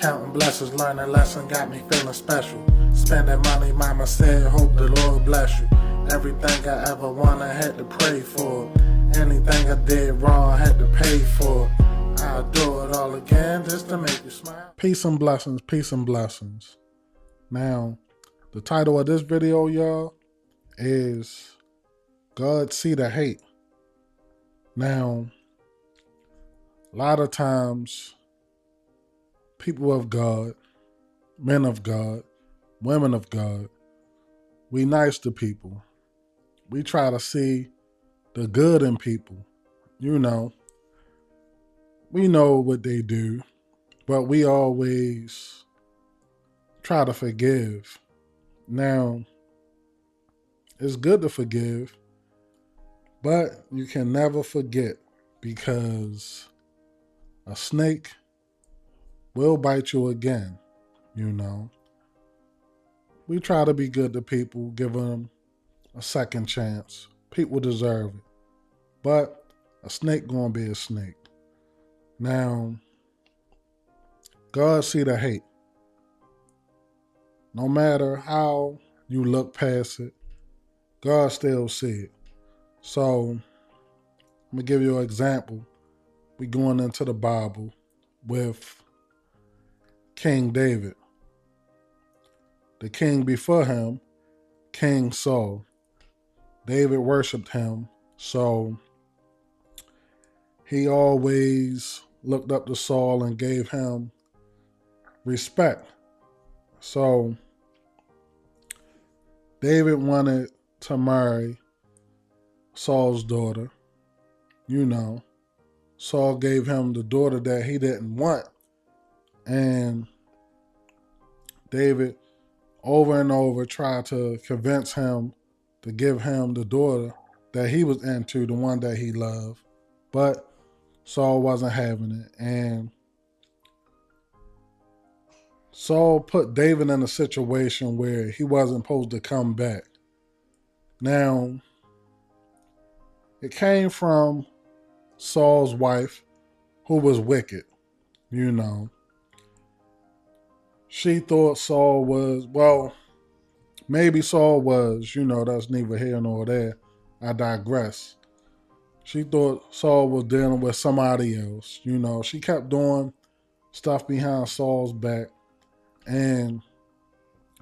Counting blessings, learning lesson got me feeling special. Spending money, mama said, hope the Lord bless you. Everything I ever wanted, had to pray for. Anything I did wrong, had to pay for. I'll do it all again just to make you smile. Peace and blessings, peace and blessings. Now, the title of this video, y'all, is God See the Hate. Now, a lot of times, people of God, men of God, women of God, we nice to people. We try to see the good in people. You know, we know what they do, but we always try to forgive. Now, it's good to forgive, but you can never forget, because a snake will bite you again, you know. We try to be good to people, give them a second chance. People deserve it. But a snake gonna be a snake. Now, God see the hate. No matter how you look past it, God still see it. So, I'm gonna give you an example. We going into the Bible with King David. The king before him, King Saul. David worshiped him, so he always looked up to Saul and gave him respect. So David wanted to marry Saul's daughter. You know, Saul gave him the daughter that he didn't want. And David over and over tried to convince him to give him the daughter that he was into, the one that he loved. But Saul wasn't having it. And Saul put David in a situation where he wasn't supposed to come back. Now, it came from Saul's wife, who was wicked, you know. She thought Saul was, well, maybe Saul was, you know, that's neither here nor there. I digress. She thought Saul was dealing with somebody else, you know. She kept doing stuff behind Saul's back. And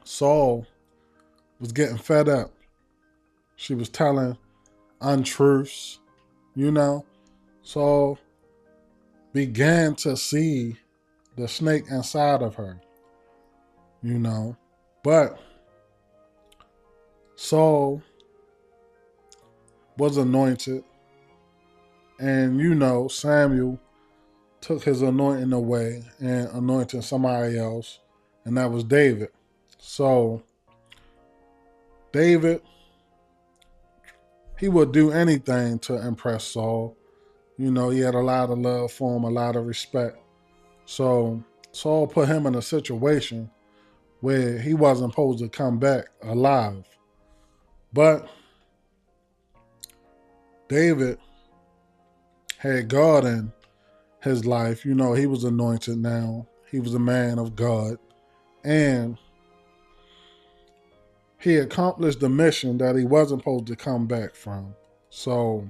Saul was getting fed up. She was telling untruths, you know. Saul began to see the snake inside of her, you know. But Saul was anointed. And, you know, Samuel took his anointing away and anointed somebody else. And that was David. So David, he would do anything to impress Saul. You know, he had a lot of love for him, a lot of respect. So Saul put him in a situation where he wasn't supposed to come back alive. But David had God in his life. You know, he was anointed now. He was a man of God. And he accomplished the mission that he wasn't supposed to come back from. So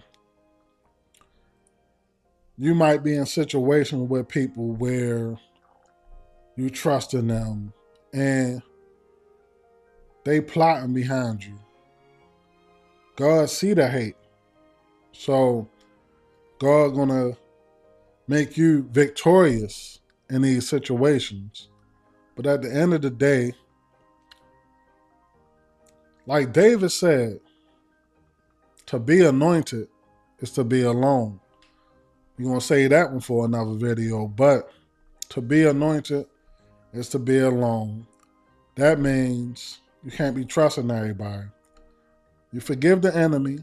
you might be in situations with people where you trust in them and they plotting behind you. God see the hate. So God gonna make you victorious in these situations. But at the end of the day, like David said, to be anointed is to be alone. We're going to say that one for another video, but to be anointed is to be alone. That means you can't be trusting everybody. You forgive the enemy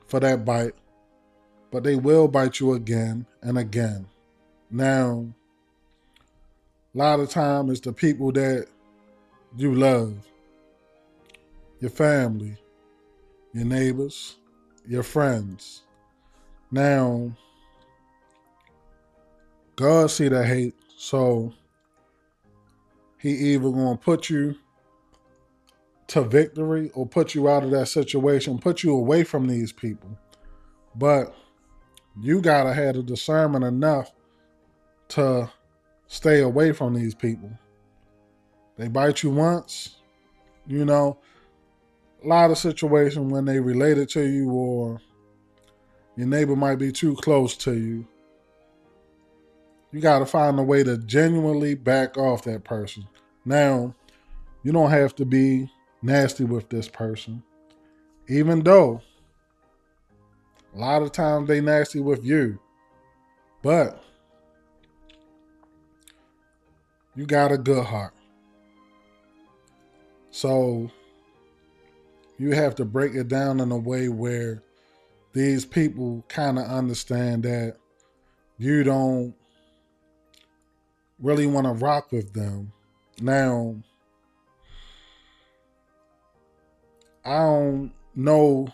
for that bite, but they will bite you again and again. Now, a lot of time it's the people that you love, your family, your neighbors, your friends. Now, God see the hate, so He either going to put you to victory or put you out of that situation, put you away from these people. But you got to have the discernment enough to stay away from these people. They bite you once, you know, a lot of situations when they related to you or your neighbor might be too close to you. You got to find a way to genuinely back off that person. Now, you don't have to be nasty with this person, even though a lot of times they nasty with you. But you got a good heart. So you have to break it down in a way where these people kind of understand that you don't really want to rock with them. Now, I don't know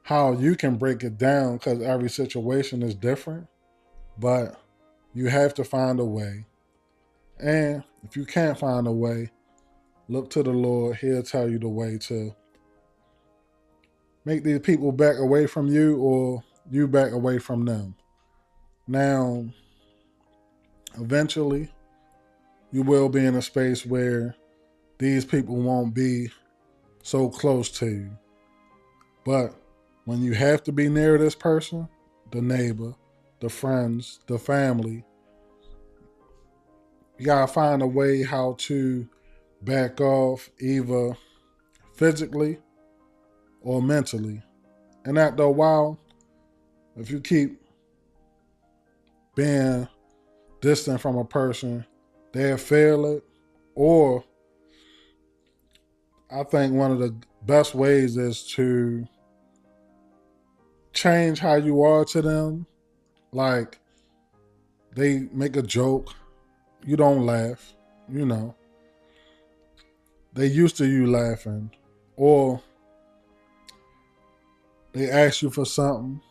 how you can break it down because every situation is different, but you have to find a way. And if you can't find a way, look to the Lord. He'll tell you the way to make these people back away from you or you back away from them. Now, eventually, you will be in a space where these people won't be so close to you. But when you have to be near this person, the neighbor, the friends, the family, you gotta find a way how to back off either physically or mentally. And after a while, if you keep being distant from a person, they'll feel it. Or I think one of the best ways is to change how you are to them. Like they make a joke, you don't laugh, you know. They used to you laughing. Or they ask you for something,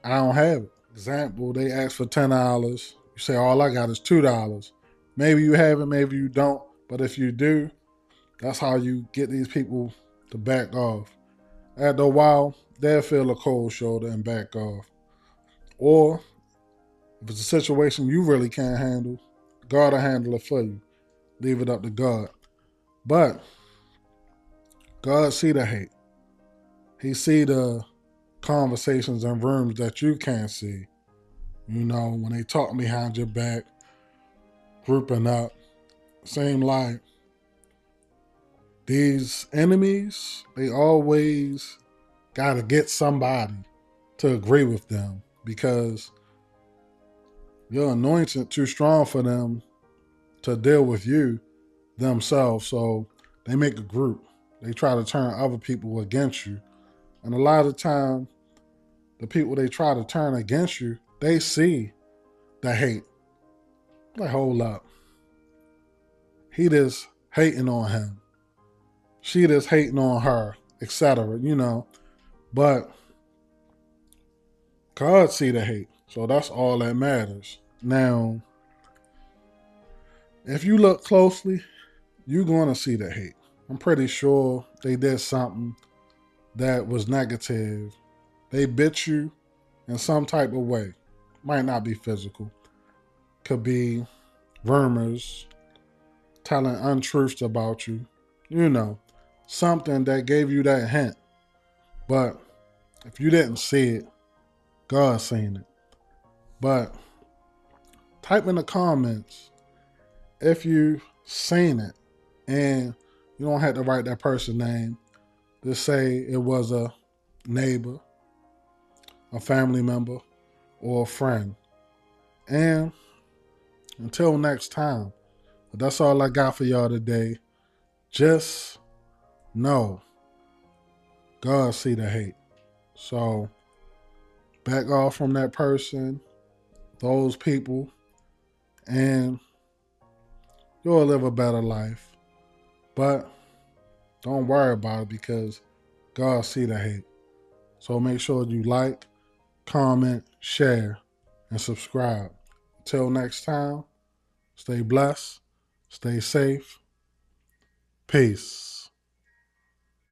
I don't have it. Example, they ask for $10. You say, all I got is $2. Maybe you have it, maybe you don't. But if you do, that's how you get these people to back off. After a while, they'll feel a cold shoulder and back off. Or if it's a situation you really can't handle, God will handle it for you. Leave it up to God. But God see the hate. He see the conversations in rooms that you can't see. You know, when they talk behind your back, grouping up, seem like these enemies, they always got to get somebody to agree with them because your anointing too strong for them to deal with you themselves. So they make a group. They try to turn other people against you. And a lot of the time, the people they try to turn against you, they see the hate. Like, hold up. He just hating on him. She just hating on her, etc. You know. But God see the hate. So that's all that matters. Now, if you look closely, you're going to see the hate. I'm pretty sure they did something that was negative. They bit you in some type of way. Might not be physical. Could be rumors, telling untruths about you. You know, something that gave you that hint. But if you didn't see it, God seen it. But type in the comments if you seen it, and you don't have to write that person's name. Just say it was a neighbor, a family member, or a friend. And until next time, that's all I got for y'all today. Just know God see the hate. So back off from that person, those people, and you'll live a better life. But don't worry about it because God see the hate. So make sure you like, comment, share, and subscribe. Until next time, Stay blessed. Stay safe. Peace.